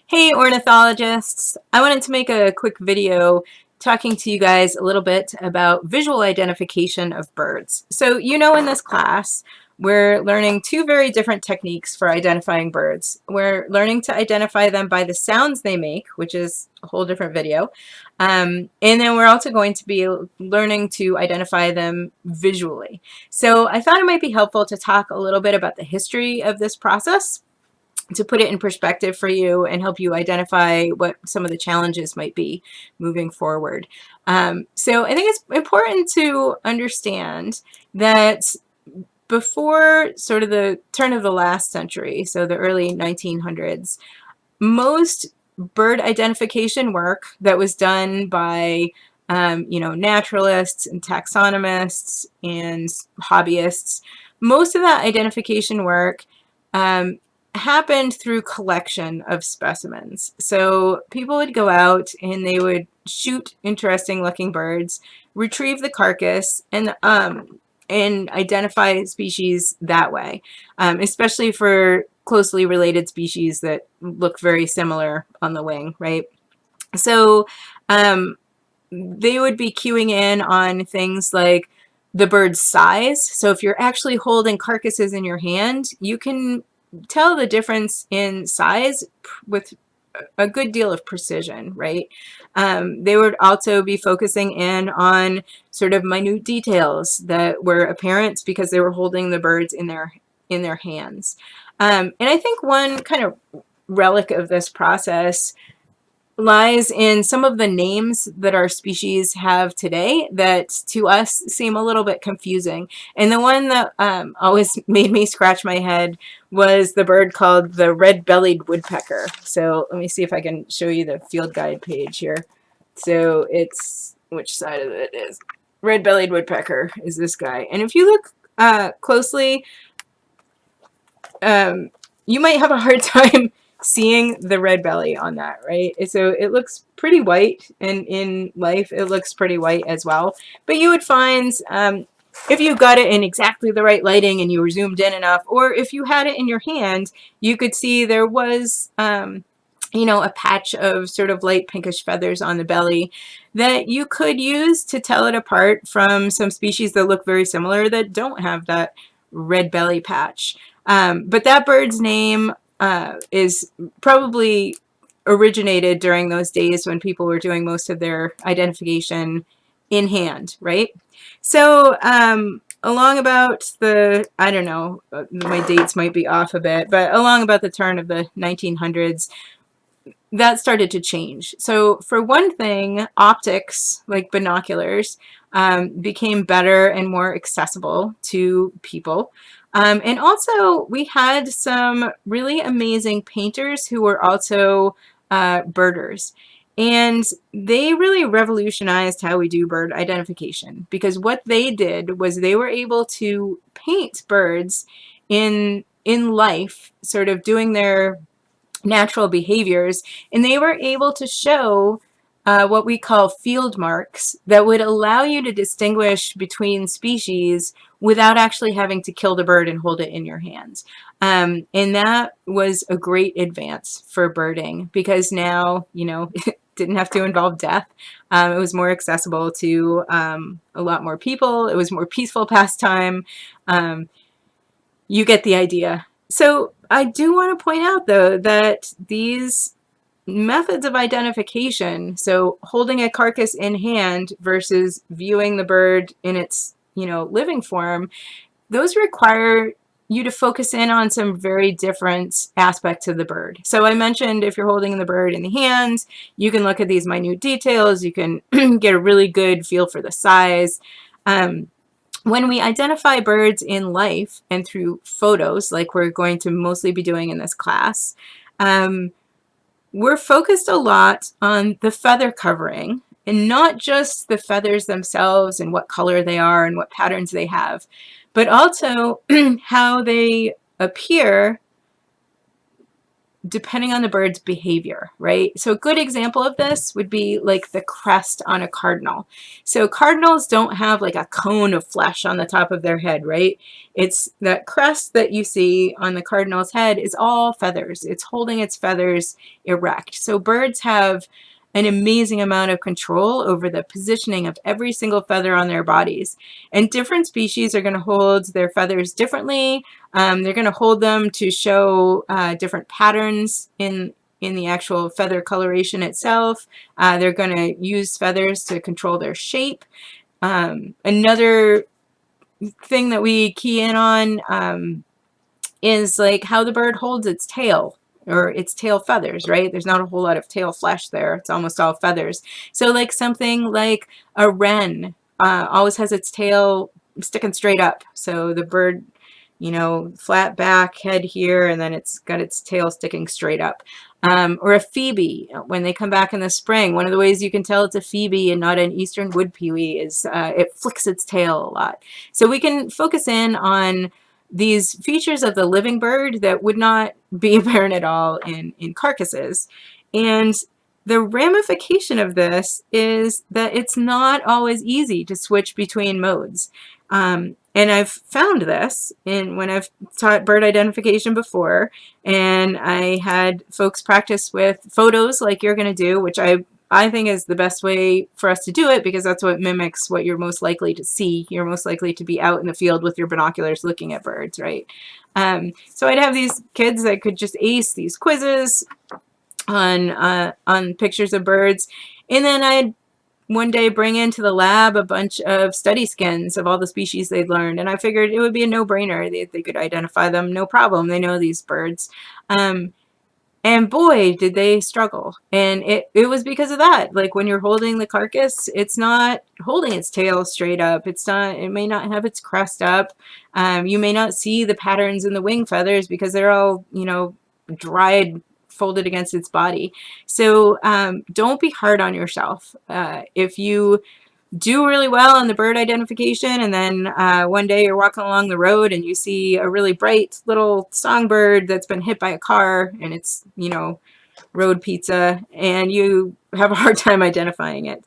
Hey ornithologists! I wanted to make a quick video talking to you guys a little bit about visual identification of birds. So in this class, we're learning two very different techniques for identifying birds. We're learning to identify them by the sounds they make, which is a whole different video. And then we're also going to be learning to identify them visually. So I thought it might be helpful to talk a little bit about the history of this process, to put it in perspective for you and help you identify what some of the challenges might be moving forward. So I think it's important to understand that before sort of the turn of the last century, so the early 1900s, most bird identification work that was done by naturalists and taxonomists and hobbyists, most of that identification work happened through collection of specimens. So people would go out and they would shoot interesting looking birds, retrieve the carcass, and identify species that way, especially for closely related species that look very similar on the wing, right? So they would be cueing in on things like the bird's size. So if you're actually holding carcasses in your hand, you can tell the difference in size with a good deal of precision, right? They would also be focusing in on sort of minute details that were apparent because they were holding the birds in their hands. And I think one kind of relic of this process lies in some of the names that our species have today that to us seem a little bit confusing. And the one that always made me scratch my head was the bird called the red-bellied woodpecker. So let me see if I can show you the field guide page here. So it's, which side of it is? Red-bellied woodpecker is this guy. And if you look closely, you might have a hard time seeing the red belly on that, right? So it looks pretty white, and in life it looks pretty white as well. But you would find if you got it in exactly the right lighting and you were zoomed in enough, or if you had it in your hand, you could see there was a patch of sort of light pinkish feathers on the belly that you could use to tell it apart from some species that look very similar that don't have that red belly patch. But that bird's name is probably originated during those days when people were doing most of their identification in hand, right? So along about the, I don't know, my dates might be off a bit, but along about the turn of the 1900s, that started to change. So for one thing, optics, like binoculars, became better and more accessible to people. And also, we had some really amazing painters who were also birders. And they really revolutionized how we do bird identification, because what they did was they were able to paint birds in life, sort of doing their natural behaviors, and they were able to show what we call field marks that would allow you to distinguish between species without actually having to kill the bird and hold it in your hands. And that was a great advance for birding, because now, it didn't have to involve death. It was more accessible to a lot more people. It was more peaceful pastime. You get the idea. So I do want to point out, though, that these methods of identification, so holding a carcass in hand versus viewing the bird in its, living form, those require you to focus in on some very different aspects of the bird. So I mentioned if you're holding the bird in the hands, you can look at these minute details, you can get a really good feel for the size. When we identify birds in life and through photos, like we're going to mostly be doing in this class, we're focused a lot on the feather covering, and not just the feathers themselves and what color they are and what patterns they have, but also how they appear depending on the bird's behavior, right? So a good example of this would be like the crest on a cardinal. So cardinals don't have like a cone of flesh on the top of their head, right? It's that crest that you see on the cardinal's head is all feathers. It's holding its feathers erect. So birds have an amazing amount of control over the positioning of every single feather on their bodies. And different species are going to hold their feathers differently. They're going to hold them to show different patterns in the actual feather coloration itself. They're going to use feathers to control their shape. Another thing that we key in on is like how the bird holds its tail, or its tail feathers, right? There's not a whole lot of tail flesh there. It's almost all feathers. So like something like a wren always has its tail sticking straight up. So the bird, you know, flat back, head here, and then it's got its tail sticking straight up. Or a phoebe, when they come back in the spring, one of the ways you can tell it's a phoebe and not an eastern wood pewee is it flicks its tail a lot. So we can focus in on these features of the living bird that would not be apparent at all in carcasses. And the ramification of this is that it's not always easy to switch between modes. And I've found this when I've taught bird identification before, and I had folks practice with photos like you're going to do, which I think is the best way for us to do it, because that's what mimics what you're most likely to see. You're most likely to be out in the field with your binoculars looking at birds, right? So I'd have these kids that could just ace these quizzes on pictures of birds, and then I'd one day bring into the lab a bunch of study skins of all the species they'd learned, and I figured it would be a no-brainer. They could identify them, no problem. They know these birds. And boy, did they struggle. And it was because of that. Like when you're holding the carcass, it's not holding its tail straight up. It may not have its crest up. You may not see the patterns in the wing feathers because they're all, you know, dried, folded against its body. So don't be hard on yourself. If you do really well on the bird identification, and then one day you're walking along the road and you see a really bright little songbird that's been hit by a car and it's, you know, road pizza, and you have a hard time identifying it.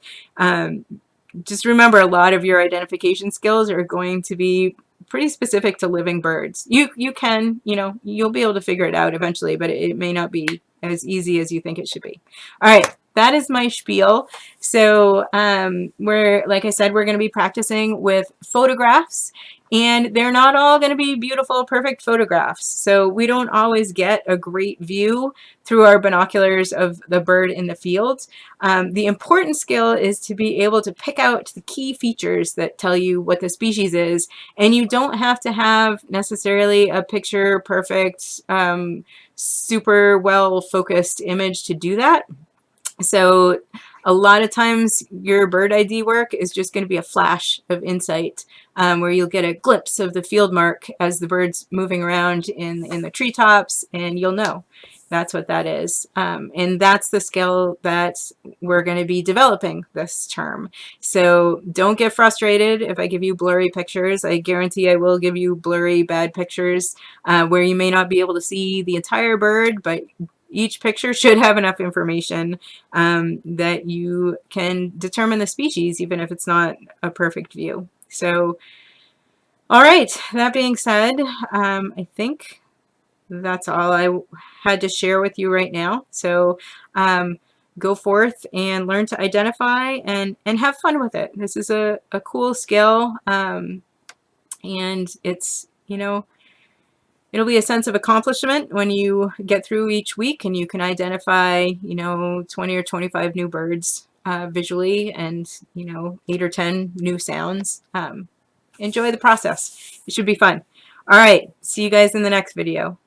Just remember, a lot of your identification skills are going to be pretty specific to living birds. You can, you know, you'll be able to figure it out eventually, but it may not be as easy as you think it should be. All right. That is my spiel. So like I said, we're going to be practicing with photographs, and they're not all going to be beautiful, perfect photographs. So we don't always get a great view through our binoculars of the bird in the field. The important skill is to be able to pick out the key features that tell you what the species is, and you don't have to have necessarily a picture perfect, super well focused image to do that. So a lot of times your bird ID work is just going to be a flash of insight, where you'll get a glimpse of the field mark as the bird's moving around in the treetops, and you'll know that's what that is. And that's the skill that we're going to be developing this term. So don't get frustrated if I give you blurry pictures. I guarantee I will give you blurry, bad pictures where you may not be able to see the entire bird, but each picture should have enough information that you can determine the species, even if it's not a perfect view. So, all right, that being said, I think that's all I had to share with you right now. So go forth and learn to identify and have fun with it. This is a cool skill, and it's, you know, it'll be a sense of accomplishment when you get through each week and you can identify, you know, 20 or 25 new birds visually, and, you know, 8 or 10 new sounds. Enjoy the process. It should be fun. All right. See you guys in the next video.